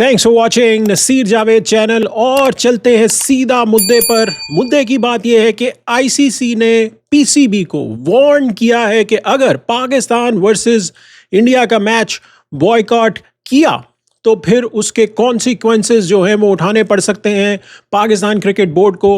Thanks for watching Naseer Javed channel. और चलते हैं सीधा मुद्दे पर। मुद्दे की बात यह है कि आईसीसी ने पीसीबी को वार्न किया है कि अगर पाकिस्तान वर्सेस इंडिया का मैच बॉयकॉट किया तो फिर उसके कॉन्सिक्वेंसेस जो हैं वो उठाने पड़ सकते हैं पाकिस्तान क्रिकेट बोर्ड को।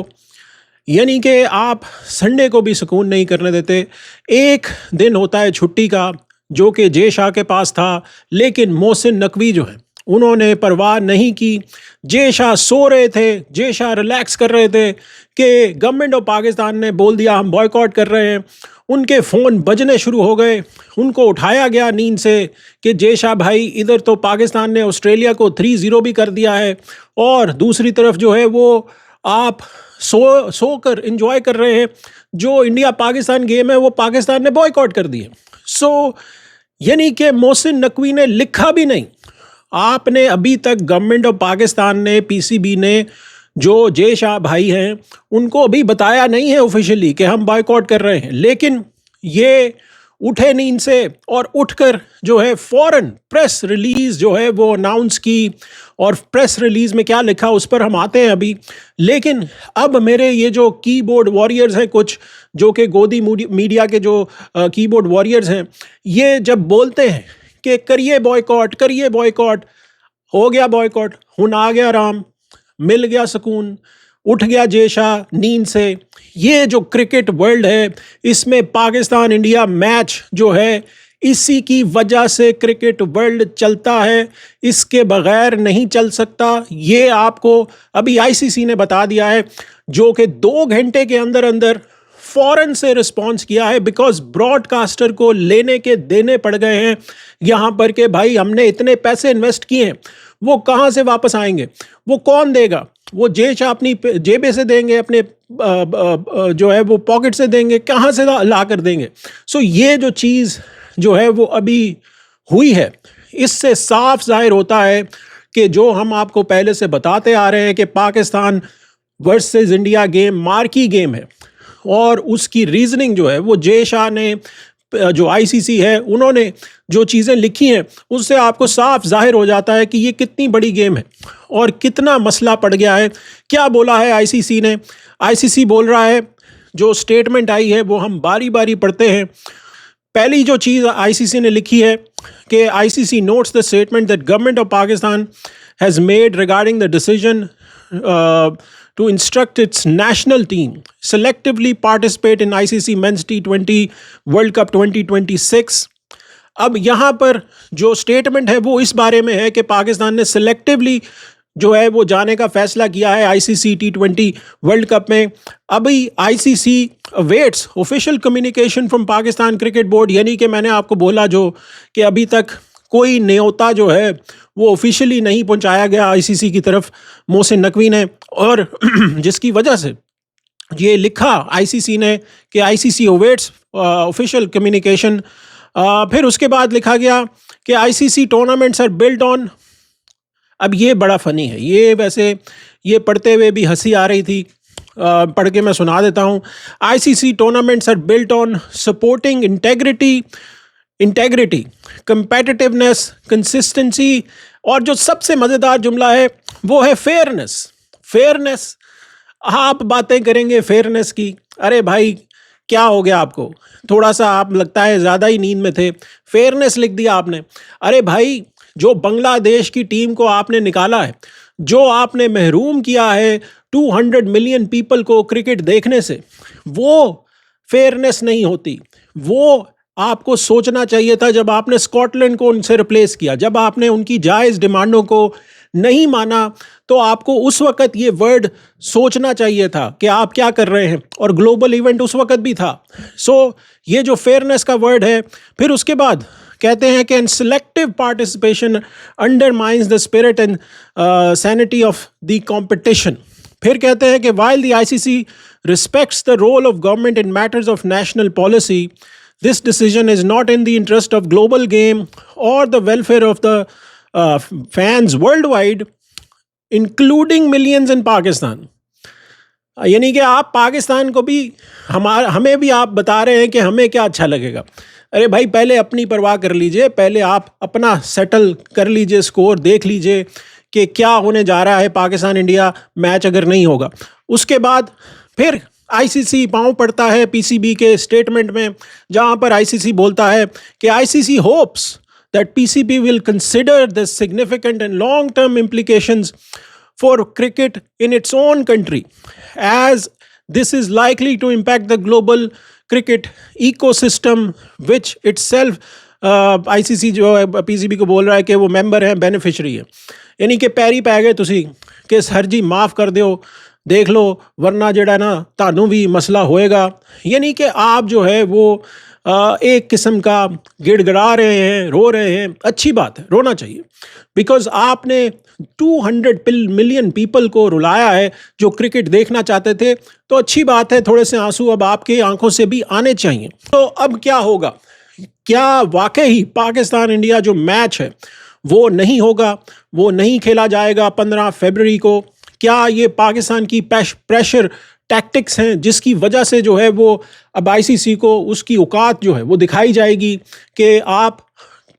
यानी कि आप संडे को भी सुकून नहीं करने देते। एक दिन होता है छुट्टी का जो कि जे शाह के पास था, लेकिन मोहसिन नकवी जो है उन्होंने परवाह नहीं की। जे शाह सो रहे थे, जे शाह रिलैक्स कर रहे थे कि गवर्नमेंट ऑफ पाकिस्तान ने बोल दिया हम बॉयकॉट कर रहे हैं। उनके फ़ोन बजने शुरू हो गए, उनको उठाया गया नींद से कि जे शाह भाई इधर तो पाकिस्तान ने ऑस्ट्रेलिया को 3-0 भी कर दिया है और दूसरी तरफ जो है वो आप सो कर इंजॉय कर रहे हैं। जो इंडिया पाकिस्तान गेम है वो पाकिस्तान ने बॉयकॉट कर दिए। यानी कि मोहसिन नकवी ने लिखा भी नहीं। आपने अभी तक गवर्नमेंट ऑफ पाकिस्तान ने, पीसीबी ने, जो जे शाह भाई हैं उनको अभी बताया नहीं है ऑफिशियली कि हम बॉयकॉट कर रहे हैं, लेकिन ये उठे नींद से और उठकर जो है फौरन प्रेस रिलीज जो है वो अनाउंस की। और प्रेस रिलीज में क्या लिखा उस पर हम आते हैं अभी। लेकिन अब मेरे ये जो कीबोर्ड वॉरियर्स हैं, कुछ जो कि गोदी मीडिया के जो कीबोर्ड वॉरियर्स हैं, ये जब बोलते हैं कि करिए बॉयकॉट, हो गया बॉयकॉट, हुन आ गया आराम, मिल गया सुकून, उठ गया जे शाह नींद से। ये जो क्रिकेट वर्ल्ड है इसमें पाकिस्तान इंडिया मैच जो है इसी की वजह से क्रिकेट वर्ल्ड चलता है, इसके बगैर नहीं चल सकता। ये आपको अभी आईसीसी ने बता दिया है, जो कि 2 घंटे के अंदर अंदर फौरन से रिस्पॉन्स किया है। बिकॉज ब्रॉडकास्टर को लेने के देने पड़ गए हैं यहाँ पर कि भाई हमने इतने पैसे इन्वेस्ट किए हैं, वो कहाँ से वापस आएंगे, वो कौन देगा, वो जे शाह अपनी जेबे से देंगे, अपने जो है वो पॉकेट से देंगे, कहाँ से ला कर देंगे। ये जो चीज़ जो है वो अभी हुई है, इससे साफ जाहिर होता है कि जो हम आपको पहले से बताते आ रहे हैं कि Pakistan versus India game marquee game है। और उसकी रीजनिंग जो है वो जे शाह ने, जो आईसीसी है, उन्होंने जो चीज़ें लिखी हैं उससे आपको साफ जाहिर हो जाता है कि ये कितनी बड़ी गेम है और कितना मसला पड़ गया है। क्या बोला है आईसीसी ने? आईसीसी बोल रहा है, जो स्टेटमेंट आई है वो हम बारी बारी पढ़ते हैं। पहली जो चीज़ आईसीसी ने लिखी है कि ICC notes the statement that government of Pakistan has made regarding the decision to instruct its national team selectively participate in ICC Men's T20 World Cup 2026। अब यहाँ पर जो स्टेटमेंट है वो इस बारे में है कि पाकिस्तान ने सिलेक्टिवली जो है वो जाने का फैसला किया है आईसीसी T20 वर्ल्ड कप में। अभी ICC awaits official communication from Pakistan cricket board. यानी कि मैंने आपको बोला जो कि अभी तक कोई न्योता जो है वो ऑफिशियली नहीं पहुंचाया गया आईसीसी की तरफ मोहसिन नकवी ने, और जिसकी वजह से ये लिखा आईसीसी ने कि आईसीसी अवेट्स ऑफिशियल कम्युनिकेशन। फिर उसके बाद लिखा गया कि ICC tournaments are built on. अब ये बड़ा फ़नी है, ये वैसे ये पढ़ते हुए भी हंसी आ रही थी, पढ़ के मैं सुना देता हूँ। ICC tournaments are built on supporting integrity, competitiveness, consistency, और जो सबसे मज़ेदार जुमला है वो है फेयरनेस। आप बातें करेंगे फेयरनेस की, अरे भाई क्या हो गया आपको, थोड़ा सा आप लगता है ज़्यादा ही नींद में थे, फेयरनेस लिख दिया आपने। अरे भाई, जो बांग्लादेश की टीम को आपने निकाला है, जो आपने महरूम किया है 200 मिलियन पीपल को क्रिकेट देखने से, वो फेयरनेस नहीं होती। वो आपको सोचना चाहिए था जब आपने स्कॉटलैंड को उनसे रिप्लेस किया, जब आपने उनकी जायज़ डिमांडों को नहीं माना, तो आपको उस वक़्त ये वर्ड सोचना चाहिए था कि आप क्या कर रहे हैं। और ग्लोबल इवेंट उस वक़्त भी था। ये जो फेयरनेस का वर्ड है, फिर उसके बाद कहते हैं कि selective participation undermines the spirit and sanity of the competition. फिर कहते हैं कि while the ICC respects the role of government in matters of national policy, this decision is not in the interest of global game or the welfare of the fans worldwide, including millions in Pakistan। यानी कि आप पाकिस्तान को भी, हमें भी आप बता रहे हैं कि हमें क्या अच्छा लगेगा। अरे भाई, पहले अपनी परवाह कर लीजिए, पहले आप अपना सेटल कर लीजिए, स्कोर देख लीजिए कि क्या होने जा रहा है पाकिस्तान इंडिया मैच अगर नहीं होगा। उसके बाद फिर आईसीसी पांव पड़ता है पीसीबी के स्टेटमेंट में, जहां पर आईसीसी बोलता है कि ICC hopes that PCB will consider the significant and long-term implications for cricket in its own country, as this is likely to impact the global cricket ecosystem, which itself ICC जो है PCB को बोल रहा है कि वो member है, beneficiary है। यानी कि पैरी पै गए तुसी कि सर जी माफ़ कर दो, देख लो, वरना जड़ा ना तानू भी मसला होएगा। यानी कि आप जो है वो एक किस्म का गिड़गिड़ा रहे हैं, रो रहे हैं। अच्छी बात है, रोना चाहिए, बिकॉज आपने 200 मिलियन पीपल को रुलाया है जो क्रिकेट देखना चाहते थे। तो अच्छी बात है, थोड़े से आंसू अब आपके आंखों से भी आने चाहिए। तो अब क्या होगा? क्या वाकई पाकिस्तान इंडिया जो मैच है वो नहीं होगा, वो नहीं खेला जाएगा 15 फरवरी को? क्या ये पाकिस्तान की प्रेशर टैक्टिक्स हैं जिसकी वजह से जो है वो अब आईसीसी को उसकी औकात जो है वो दिखाई जाएगी कि आप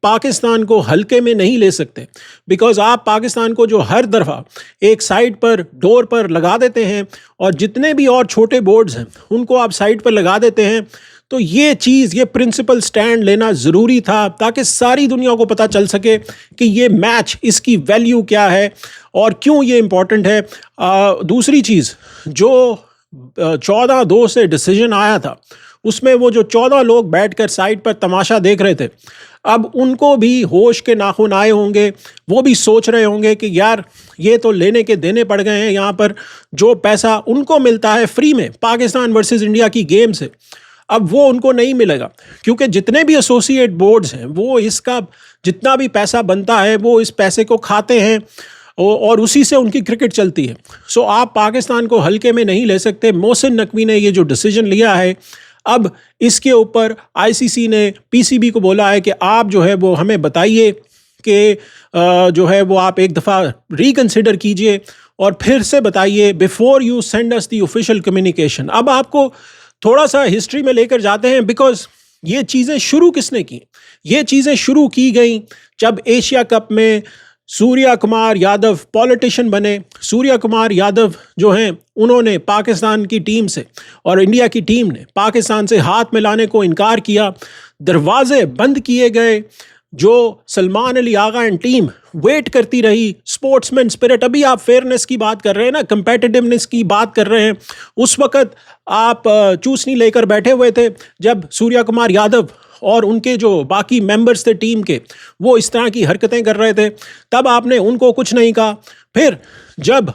पाकिस्तान को हल्के में नहीं ले सकते? बिकॉज आप पाकिस्तान को जो हर दफ़ा एक साइड पर डोर पर लगा देते हैं और जितने भी और छोटे बोर्ड्स हैं उनको आप साइड पर लगा देते हैं। तो ये चीज़, ये प्रिंसिपल स्टैंड लेना ज़रूरी था ताकि सारी दुनिया को पता चल सके कि ये मैच, इसकी वैल्यू क्या है और क्यों ये इम्पॉर्टेंट है। दूसरी चीज़, जो 14-2 से डिसीजन आया था उसमें वो जो 14 लोग बैठकर साइड पर तमाशा देख रहे थे, अब उनको भी होश के नाखून आए होंगे। वो भी सोच रहे होंगे कि यार ये तो लेने के देने पड़ गए हैं। यहाँ पर जो पैसा उनको मिलता है फ्री में पाकिस्तान वर्सेस इंडिया की गेम से, अब वो उनको नहीं मिलेगा, क्योंकि जितने भी एसोसिएट बोर्ड्स हैं वो इसका जितना भी पैसा बनता है वो इस पैसे को खाते हैं और उसी से उनकी क्रिकेट चलती है। सो आप पाकिस्तान को हल्के में नहीं ले सकते। मोहसिन नकवी ने ये जो डिसीजन लिया है, अब इसके ऊपर आईसीसी ने पीसीबी को बोला है कि आप जो है वो हमें बताइए कि जो है वो आप एक दफ़ा रिकन्सिडर कीजिए और फिर से बताइए before you send us the official communication. अब आपको थोड़ा सा हिस्ट्री में लेकर जाते हैं, बिकॉज ये चीज़ें शुरू किसने की? ये चीज़ें शुरू की गई जब एशिया कप में सूर्या कुमार यादव पॉलिटिशियन बने। सूर्या कुमार यादव जो हैं उन्होंने पाकिस्तान की टीम से और इंडिया की टीम ने पाकिस्तान से हाथ मिलाने को इनकार किया, दरवाजे बंद किए गए। जो Salman Ali Agha and team wait करती रही, स्पोर्ट्समैन स्पिरिट, अभी आप फेयरनेस की बात कर रहे हैं ना, कंपेटिटिवनेस की बात कर रहे हैं, उस वक़्त आप चूसनी लेकर बैठे हुए थे जब सूर्या कुमार यादव और उनके जो बाकी मेंबर्स थे टीम के वो इस तरह की हरकतें कर रहे थे, तब आपने उनको कुछ नहीं कहा। फिर जब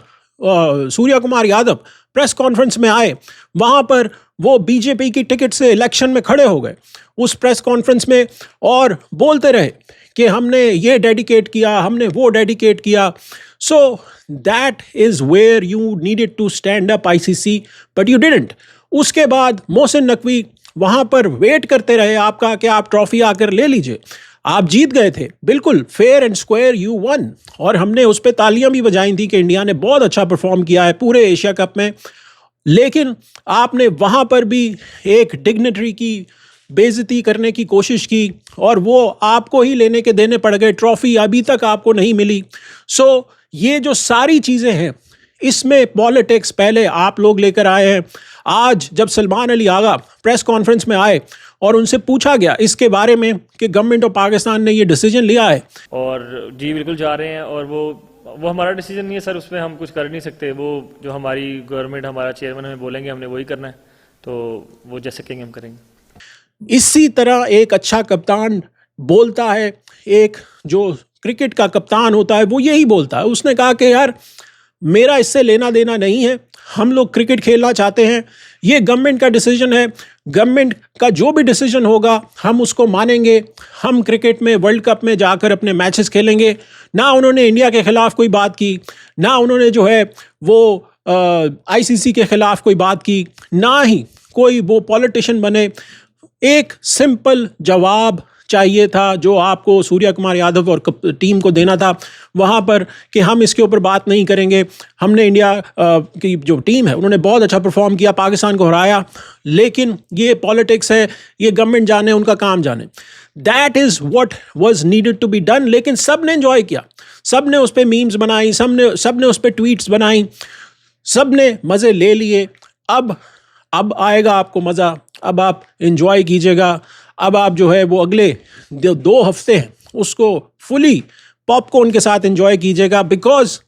सूर्या कुमार यादव प्रेस कॉन्फ्रेंस में आए, वहाँ पर वो बीजेपी की टिकट से इलेक्शन में खड़े हो गए उस प्रेस कॉन्फ्रेंस में और बोलते रहे कि हमने ये डेडिकेट किया, हमने वो डेडिकेट किया। So that is where you needed to stand up ICC, but you didn't. उसके बाद मोहसिन नकवी वहाँ पर वेट करते रहे आपका कि आप ट्रॉफी आकर ले लीजिए। आप जीत गए थे, बिल्कुल fair and square you one, और हमने उस पर तालियां भी बजाई थी कि इंडिया ने बहुत अच्छा परफॉर्म किया है पूरे एशिया कप में। लेकिन आपने वहाँ पर भी एक डिग्निटरी की बेइज्जती करने की कोशिश की और वो आपको ही लेने के देने पड़ गए, ट्रॉफी अभी तक आपको नहीं मिली। सो ये जो सारी चीज़ें हैं इसमें पॉलिटिक्स पहले आप लोग लेकर आए हैं। आज जब सलमान अली आगा प्रेस कॉन्फ्रेंस में आए और उनसे पूछा गया इसके बारे में कि गवर्नमेंट ऑफ पाकिस्तान ने ये डिसीजन लिया है, और जी बिल्कुल जा रहे हैं, और वो हमारा डिसीजन नहीं है सर, उसमें हम कुछ कर नहीं सकते। वो जो हमारी गवर्नमेंट, हमारा चेयरमैन हमें बोलेंगे हमने वही करना है, तो वो जैसे कहेंगे हम करेंगे। इसी तरह एक अच्छा कप्तान बोलता है, एक जो क्रिकेट का कप्तान होता है वो यही बोलता है। उसने कहा कि यार मेरा इससे लेना देना नहीं है, हम लोग क्रिकेट खेलना चाहते हैं, ये गवर्नमेंट का डिसीजन है, गवर्नमेंट का जो भी डिसीजन होगा हम उसको मानेंगे, हम क्रिकेट में वर्ल्ड कप में जाकर अपने मैचेस खेलेंगे। ना उन्होंने इंडिया के ख़िलाफ़ कोई बात की, ना उन्होंने जो है वो आईसीसी के ख़िलाफ़ कोई बात की, ना ही कोई वो पॉलिटिशियन बने। एक सिंपल जवाब चाहिए था जो आपको सूर्या कुमार यादव और टीम को देना था वहाँ पर कि हम इसके ऊपर बात नहीं करेंगे। हमने इंडिया की जो टीम है उन्होंने बहुत अच्छा परफॉर्म किया, पाकिस्तान को हराया, लेकिन ये पॉलिटिक्स है, ये गवर्नमेंट जाने, उनका काम जाने। That is what was needed to be done. लेकिन सब ने एंजॉय किया, सब ने उस पर मीम्स बनाई, सब ने उस पर ट्वीट्स बनाई, सब ने मज़े ले लिए। अब आएगा आपको मज़ा, अब आप एंजॉय कीजिएगा। अब आप जो है वो अगले 2 हफ्ते हैं उसको फुली पॉपकॉर्न के साथ एंजॉय कीजिएगा, बिकॉज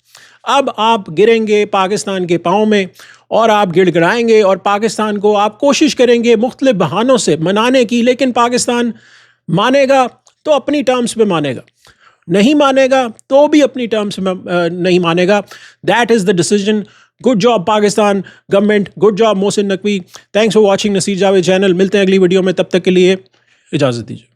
अब आप गिरेंगे पाकिस्तान के पाँव में और आप गिड़गिड़ाएंगे और पाकिस्तान को आप कोशिश करेंगे मुख्तलिफ बहानों से मनाने की, लेकिन पाकिस्तान मानेगा तो अपनी टर्म्स पे मानेगा, नहीं मानेगा तो भी अपनी टर्म्स में नहीं मानेगा। That is the decision. Good job Pakistan government, good job Mohsin Naqvi. Thanks for watching Naseer Javed channel. मिलते हैं अगली वीडियो में, तब तक के लिए इजाज़त दीजिए।